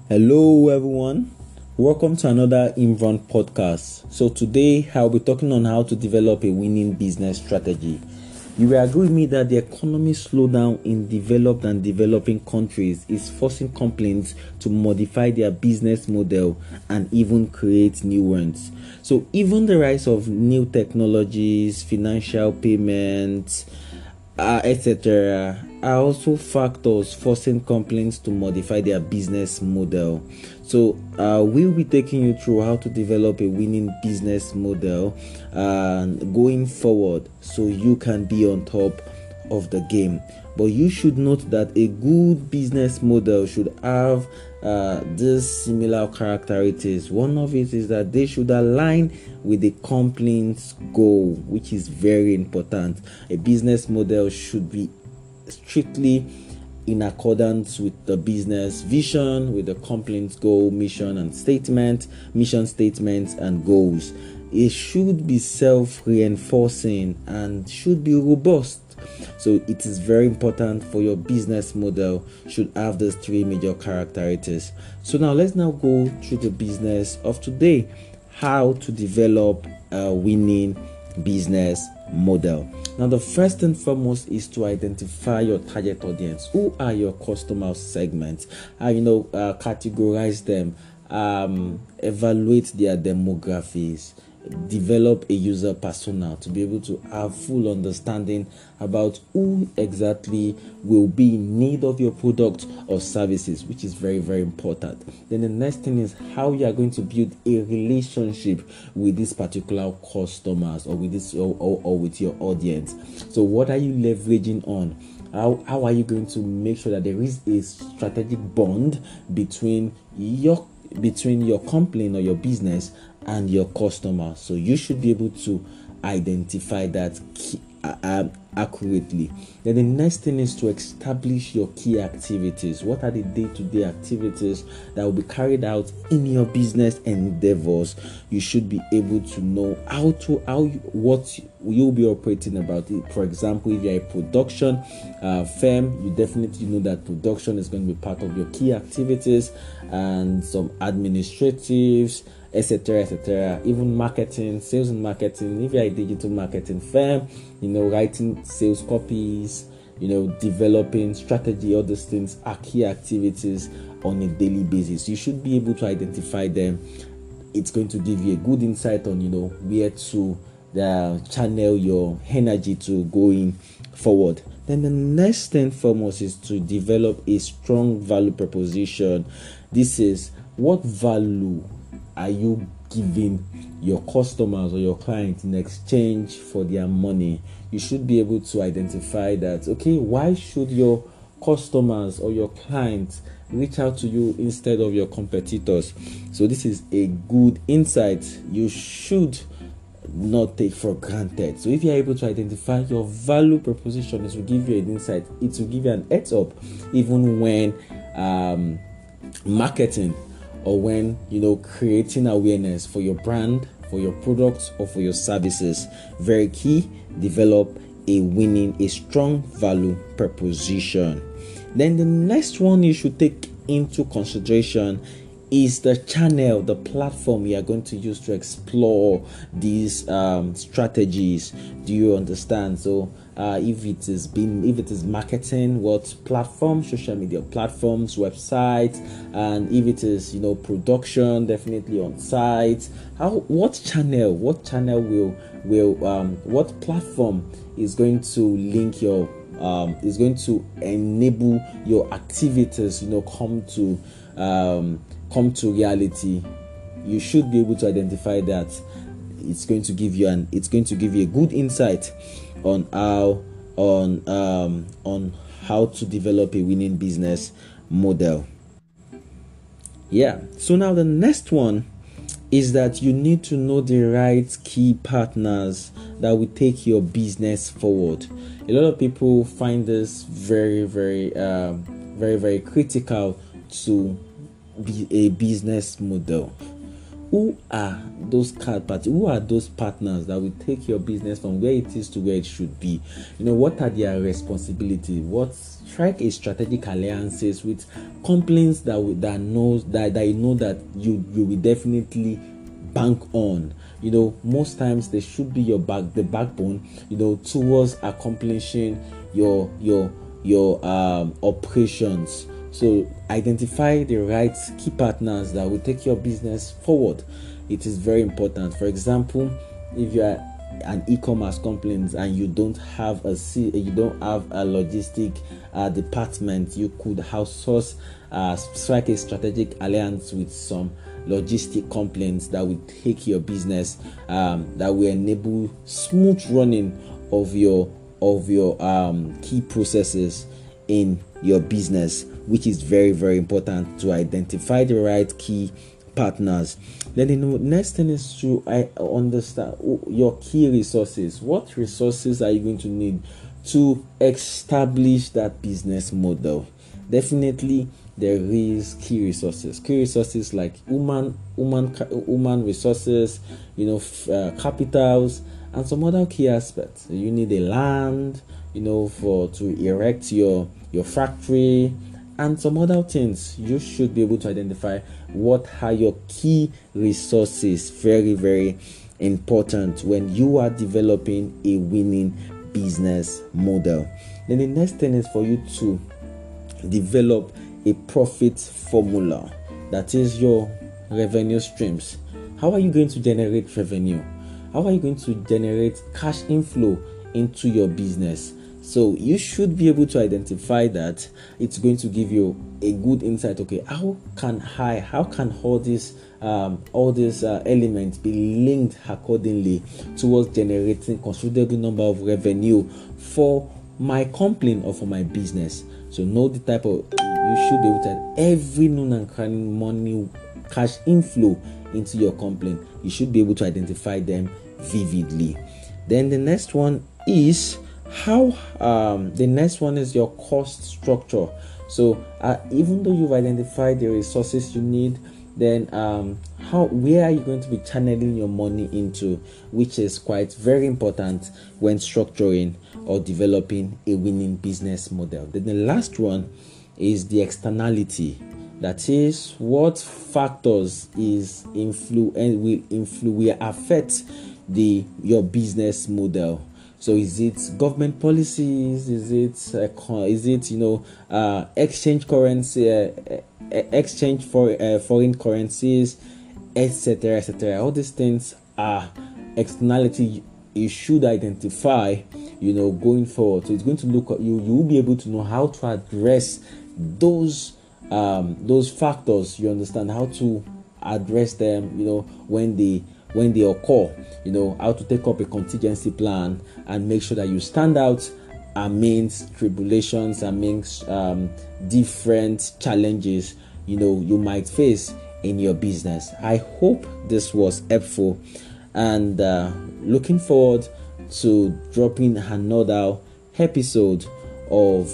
Hello, everyone. Welcome to another Emmviron podcast. So today I'll be talking on how to develop a winning business strategy. You will agree with me that the economic slowdown in developed and developing countries is forcing companies to modify their business model and even create new ones. So even the rise of new technologies, financial payments, etc., are also factors forcing companies to modify their business model. So we'll be taking you through how to develop a winning business model going forward so you can be on top of the game. But you should note that a good business model should have these similar characteristics. One of it is that they should align with the company's goal, which is very important. A business model should be strictly in accordance with the business vision, with the company's goal, mission statement, and goals. It should be self-reinforcing and should be robust. So it is very important for your business model should have those three major characteristics. So now let's go through the business of today, how to develop a winning business model. Now the first and foremost is to identify your target audience. Who are your customer segments? Categorize them, evaluate their demographics, develop a user persona to be able to have full understanding about who exactly will be in need of your product or services, which is very, very important. Then the next thing is how you are going to build a relationship with these particular customers or with this or with your audience. So what are you leveraging on? How are you going to make sure that there is a strategic bond between your company or your business and your customer? So you should be able to identify that accurately. Then the next thing is to establish your key activities. What are the day-to-day activities that will be carried out in your business endeavors? You should be able to know what you'll be operating about it. For example, if you're a production firm, you definitely know that production is going to be part of your key activities, and some administratives, etc. Even marketing, sales and marketing. If you're a digital marketing firm, writing sales copies, developing strategy, all those things are key activities on a daily basis. You should be able to identify them. It's going to give you a good insight on where to channel your energy to going forward. Then the next thing foremost is to develop a strong value proposition. This is what value are you giving your customers or your clients in exchange for their money? You should be able to identify that, why should your customers or your clients reach out to you instead of your competitors? So this is a good insight you should not take for granted. So if you're able to identify your value proposition, it will give you an insight. It will give you an heads up even when marketing or when creating awareness for your brand, for your products, or for your services. Very key. Develop a strong value proposition. Then the next one you should take into consideration is the channel, the platform you are going to use to explore these strategies. Do you understand? So if it is marketing, what platform? Social media platforms, websites, and if it is production, definitely on site. What platform is going to link your is going to enable your activities come to reality? You should be able to identify that. It's going to give you a good insight on how to develop a winning business model. So now the next one is that you need to know the right key partners that will take your business forward. A lot of people find this very, very, very, very critical to be a business model. who are those counterparties? Who are those partners that will take your business from where it is to where it should be? What are their responsibilities? Strike a strategic alliances with companies that you know that you will definitely bank on. Most times they should be the backbone, towards accomplishing your operations. So identify the right key partners that will take your business forward. It is very important. For example, if you are an e-commerce company and you don't have a logistic department, you could outsource, strike a strategic alliance with some logistic companies that will take your business, that will enable smooth running of your key processes in your business, which is very, very important to identify the right key partners. Then the next thing is to understand your key resources. What resources are you going to need to establish that business model? Definitely there is key resources like human resources, capitals, and some other key aspects. You need a land, to erect your factory, and some other things. You should be able to identify what are your key resources. Very, very important when you are developing a winning business model. Then the next thing is for you to develop a profit formula, that is your revenue streams. How are you going to generate revenue? How are you going to generate cash inflow into your business? So you should be able to identify that. It's going to give you a good insight. Okay, how can all these elements be linked accordingly towards generating considerable number of revenue for my company or for my business? So know the type of, you should be able to every noon and cranny money cash inflow into your company. You should be able to identify them vividly. Then the next one is your cost structure. So even though you've identified the resources you need, then where are you going to be channeling your money into, which is quite very important when structuring or developing a winning business model. Then the last one is the externality. That is, what factors will affect your business model. So is it government policies? Is it exchange currency, exchange for foreign currencies, etc., etc. All these things are externality you should identify, going forward. So it's going to look at you. You will be able to know how to address those factors. You understand how to address them. When they occur, how to take up a contingency plan and make sure that you stand out amidst tribulations, amidst different challenges you might face in your business. I hope this was helpful, and looking forward to dropping another episode of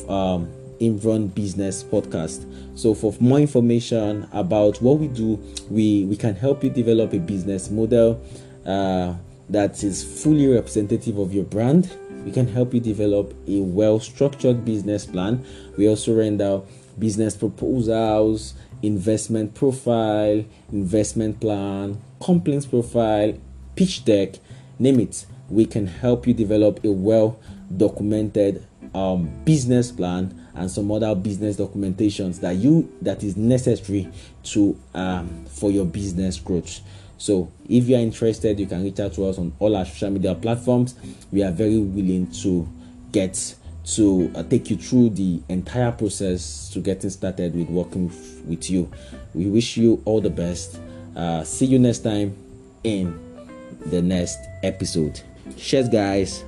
Emmviron Business Podcast. So for more information about what we do, we can help you develop a business model that is fully representative of your brand. We can help you develop a well-structured business plan. We also render business proposals, investment profile, investment plan, complaints profile, pitch deck, name it. We can help you develop a well-documented business plan and some other business documentations that is necessary to for your business growth. So if you are interested, you can reach out to us on all our social media platforms. We are very willing to take you through the entire process to getting started with working with you. We wish you all the best. See you next time in the next episode. Cheers, guys.